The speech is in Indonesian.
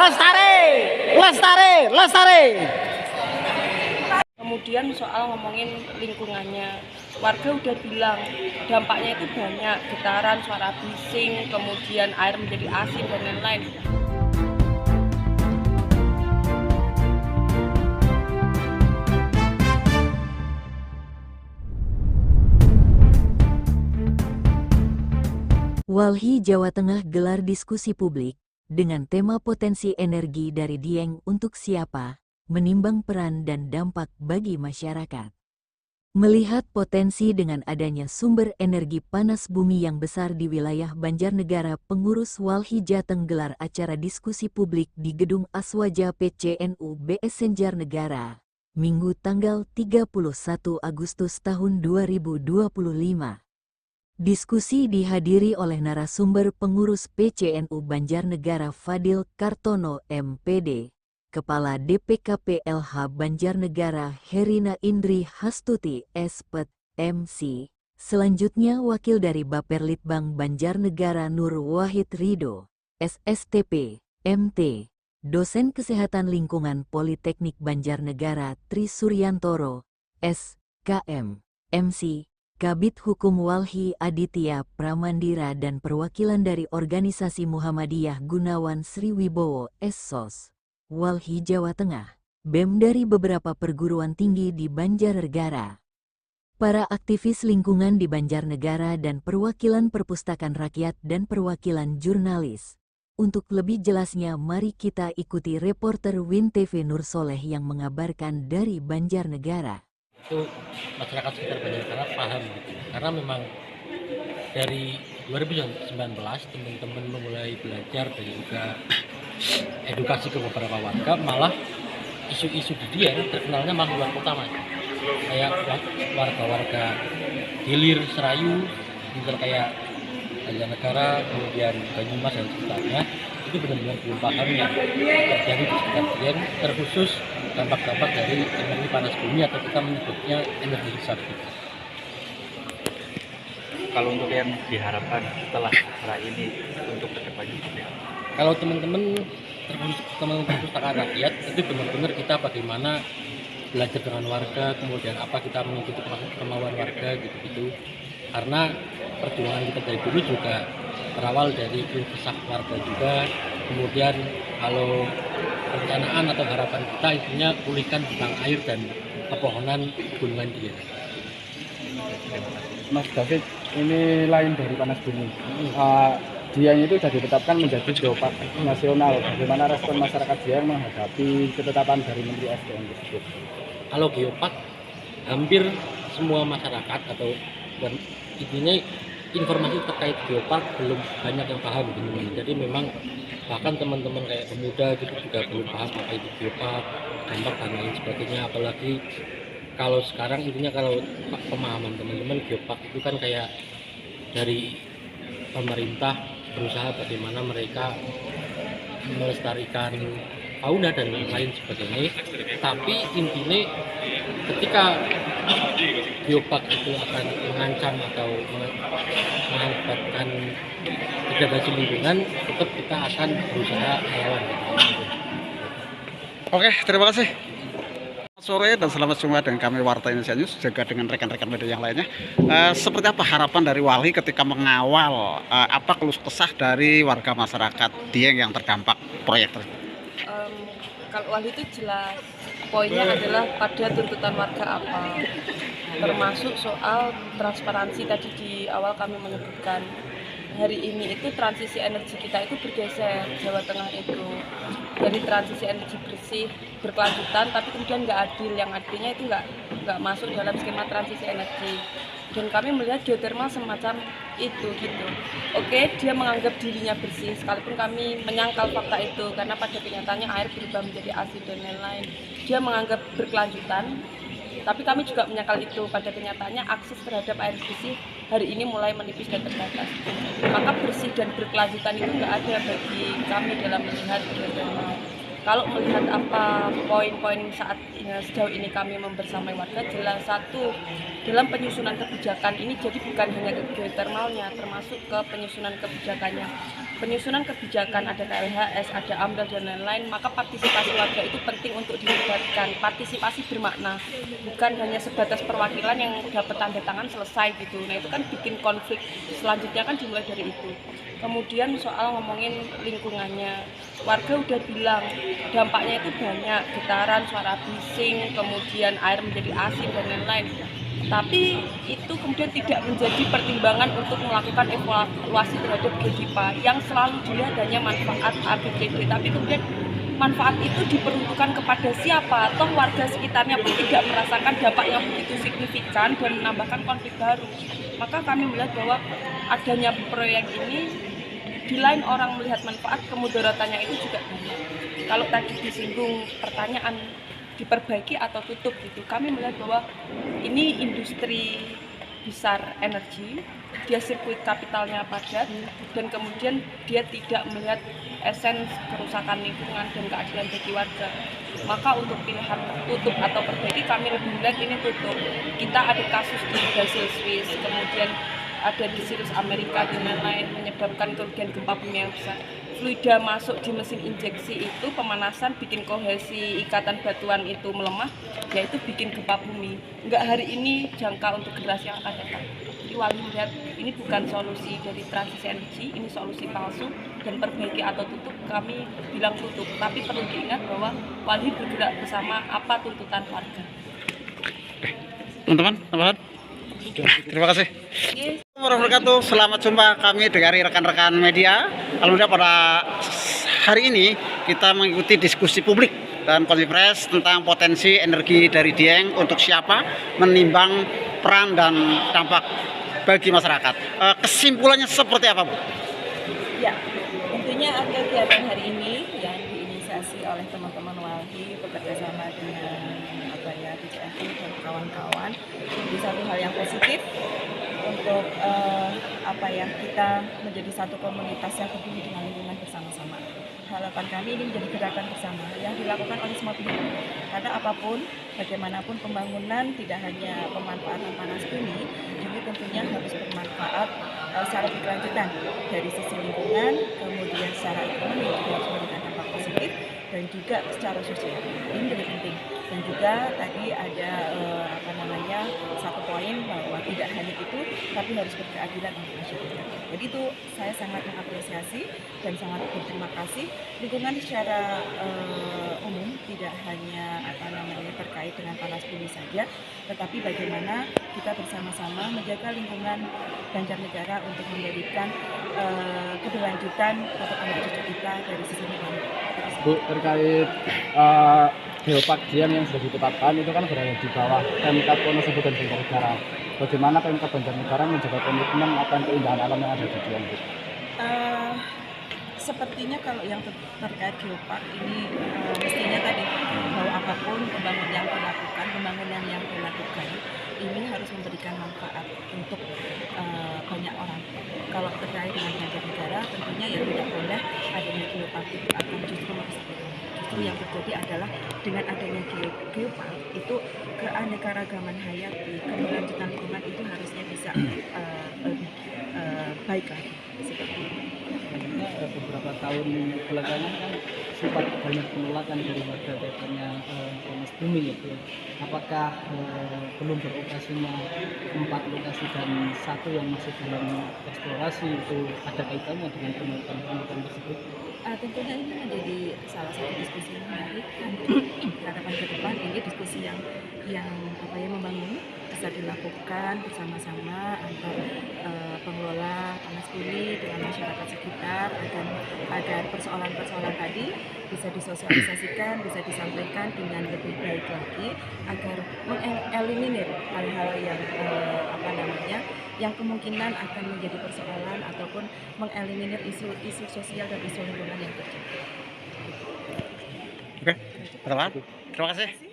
Lestari, lestari, lestari. Kemudian soal ngomongin lingkungannya, warga udah bilang dampaknya itu banyak, getaran, suara bising, kemudian air menjadi asin dan lain-lain. Walhi Jawa Tengah gelar diskusi publik dengan tema potensi energi dari Dieng untuk siapa, menimbang peran dan dampak bagi masyarakat. Melihat potensi dengan adanya sumber energi panas bumi yang besar di wilayah Banjarnegara, pengurus Walhi Jateng gelar acara diskusi publik di Gedung Aswaja PCNU BS Banjarnegara, Minggu tanggal 31 Agustus tahun 2025. Diskusi dihadiri oleh narasumber pengurus PCNU Banjarnegara Fadil Kartono MPD, Kepala DPKP LH Banjarnegara Herina Indri Hastuti SPT MC, selanjutnya wakil dari Baperlitbang Banjarnegara Nur Wahid Rido, SSTP, MT, dosen Kesehatan Lingkungan Politeknik Banjarnegara Tri Suryantoro, SKM, MC, Kabid Hukum Walhi Aditya Pramandira dan perwakilan dari Organisasi Muhammadiyah Gunawan Sriwibowo SSOS, Walhi Jawa Tengah, BEM dari beberapa perguruan tinggi di Banjarnegara. Para aktivis lingkungan di Banjarnegara dan perwakilan perpustakaan rakyat dan perwakilan jurnalis. Untuk lebih jelasnya mari kita ikuti reporter Win TV Nur Soleh yang mengabarkan dari Banjarnegara. Itu masyarakat sekitar Banjarnegara paham gitu. Karena memang dari 2019 teman-teman memulai belajar dan juga edukasi ke beberapa warga, malah isu-isu di Dieng terkenalnya malah luar kota Mas. Kayak warga-warga Hilir, Serayu, juga kayak Banjarnegara, kemudian Banyumas dan sekitarnya itu benar-benar belum paham yang terjadi di sekitar Dieng, terkhusus dampak-dampak dari energi panas bumi atau kita menyebutnya energi besar. Kalau untuk yang diharapkan setelah acara ini untuk kedepannya seperti apa? Kalau teman-teman perpustakaan rakyat itu benar-benar kita bagaimana belajar dengan warga, kemudian apa kita mengikuti kemauan warga gitu-gitu. Karena perjuangan kita dari dulu juga berawal dari kesah warga juga. Kemudian kalau perencanaan atau harapan kita intinya pulihkan tentang air dan pepohonan gunungan Dieng. Mas David, ini lain dari panas bumi. Dieng itu sudah ditetapkan menjadi geopark nasional. Bagaimana respon masyarakat Dieng menghadapi ketetapan dari Menteri SDM tersebut? Kalau geopark, hampir semua masyarakat atau intinya informasi terkait geopark belum banyak yang paham gitu. Jadi memang bahkan teman-teman kayak pemuda gitu juga belum paham apa itu geopark, dampak dan lain sebagainya. Apalagi kalau sekarang intinya kalau pemahaman teman-teman geopark itu kan kayak dari pemerintah berusaha bagaimana mereka melestarikan fauna dan lain sebagainya. Tapi intinya ketika geopark itu akan mengancam atau mengakibatkan degradasi lingkungan, tetap kita akan berusaha melawan. Oke, terima kasih. Selamat sore dan selamat jumpa dengan kami Warta Indonesia News, juga dengan rekan-rekan media yang lainnya. Seperti apa harapan dari Walhi ketika mengawal apa keluh kesah dari warga masyarakat Dieng yang terdampak proyek tersebut? Kalau Walhi itu jelas, poinnya adalah pada tuntutan warga apa, termasuk soal transparansi. Tadi di awal kami menyebutkan hari ini itu transisi energi kita itu bergeser. Jawa Tengah itu dari transisi energi bersih berkelanjutan tapi kemudian nggak adil, yang artinya itu nggak masuk dalam skema transisi energi. Dan kami melihat geothermal semacam itu gitu. Oke, dia menganggap dirinya bersih, sekalipun kami menyangkal fakta itu karena pada kenyataannya air berubah menjadi asin dan lain-lain. Dia menganggap berkelanjutan, tapi kami juga menyangkal itu. Pada kenyataannya akses terhadap air bersih hari ini mulai menipis dan terbatas. Maka bersih dan berkelanjutan itu nggak ada bagi kami dalam melihat geothermal. Kalau melihat apa poin-poin saat sejauh ini kami membersamai warga, jelas satu, dalam penyusunan kebijakan ini jadi bukan hanya ke geothermalnya, termasuk ke penyusunan kebijakannya. Penyusunan kebijakan ada KLHS, ada AMDAL dan lain-lain, maka partisipasi warga itu penting untuk dilibatkan. Partisipasi bermakna, bukan hanya sebatas perwakilan yang dapat tanda tangan selesai gitu. Nah itu kan bikin konflik, selanjutnya kan dimulai dari itu. Kemudian soal ngomongin lingkungannya, warga udah bilang dampaknya itu banyak, getaran, suara bising, kemudian air menjadi asin dan lain-lain. Tapi itu kemudian tidak menjadi pertimbangan untuk melakukan evaluasi terhadap GDIPA yang selalu dilihat hanya manfaat ABCD, tapi kemudian manfaat itu diperuntukkan kepada siapa? Toh warga sekitarnya pun tidak merasakan dampak yang begitu signifikan dan menambahkan konflik baru. Maka kami melihat bahwa adanya proyek ini, di lain orang melihat manfaat, kemudaratannya itu juga banyak. Kalau tadi disinggung pertanyaan diperbaiki atau tutup gitu, kami melihat bahwa ini industri besar energi, dia sirkuit kapitalnya padat, dan kemudian dia tidak melihat esens kerusakan lingkungan dan keadilan bagi warga. Maka untuk pilihan tutup atau perbaiki, kami lebih melihat ini tutup. Kita ada kasus di Brasil, Swiss, kemudian ada di Sirius Amerika dan lain-lain, menyebabkan kerugian gempa bumi yang besar. Fluida masuk di mesin injeksi itu pemanasan, bikin kohesi ikatan batuan itu melemah, yaitu bikin gempa bumi. Enggak hari ini, jangka untuk generasi yang akan datang. Jadi Wali melihat ini bukan solusi dari transisi energi, ini solusi palsu, dan perbaiki atau tutup, kami bilang tutup. Tapi perlu diingat bahwa Wali bergerak bersama apa tuntutan warga. Teman-teman, tambahan? Terima kasih. Warahmatullahi wabarakatuh. Selamat jumpa kami dari rekan-rekan media. Alhamdulillah pada hari ini kita mengikuti diskusi publik dan konferensi tentang potensi energi dari Dieng untuk siapa, menimbang peran dan dampak bagi masyarakat. Kesimpulannya seperti apa, Bu? Ya, tentunya kegiatan hari ini yang diinisiasi oleh teman-teman Walhi bekerjasama dengan BCNU dan kawan-kawan di satu hal yang positif untuk kita menjadi satu komunitas yang peduli dengan lingkungan bersama-sama. Harapan kami ini menjadi gerakan bersama yang dilakukan oleh semua pihak. Karena apapun, bagaimanapun pembangunan tidak hanya pemanfaatan panas bumi, ini tentunya harus bermanfaat secara berkelanjutan dari sisi lingkungan, kemudian secara ekonomi juga harus memberikan dampak positif, dan juga secara sosial. Ini lebih penting. Dan juga tadi ada satu poin bahwa tidak hanya itu, tapi harus berkeadilan untuk masyarakat. Jadi itu saya sangat mengapresiasi dan sangat berterima kasih. Lingkungan secara umum tidak hanya terkait dengan panas bumi saja, tetapi bagaimana kita bersama-sama menjaga lingkungan Banjarnegara untuk memberikan keberlanjutan untuk anak cucu kita dari sisi lingkungan. Bu, terkait geopark Dieng yang sudah ditetapkan itu kan berada di bawah Pemkab Wonosobo dan Banjarnegara. Bagaimana Pemkab Banjarnegara menjaga komitmen akan keindahan alam yang ada di Dieng? Sepertinya kalau yang terkait geopark ini mestinya tadi bahwa apapun pembangunan yang dilakukan ini harus memberikan manfaat untuk banyak orang. Kalau terkait dengan Banjarnegara tentunya ya tidak boleh adanya geopark itu akan justru merusak. Justru yang terjadi adalah dengan adanya geopark itu keanekaragaman hayati, keberlanjutan lingkungan itu harusnya bisa lebih baik lagi seperti itu. Beberapa tahun belakangan kan sempat banyak penolakan dari warga kaitannya panas bumi itu. Apakah belum beroperasinya 4 lokasi dan 1 yang masih dalam eksplorasi itu ada kaitannya dengan penolakan tersebut? Tentunya ini menjadi salah satu diskusi yang menarik harapan ke depan. Ini diskusi yang membangun, bisa dilakukan bersama-sama antara pengelola panas bumi dengan masyarakat sekitar agar persoalan-persoalan tadi bisa disosialisasikan, bisa disampaikan dengan lebih baik lagi agar mengeliminir hal-hal yang kemungkinan akan menjadi persoalan ataupun mengeliminir isu sosial dan isu lingkungan yang terjadi. Oke, terima kasih.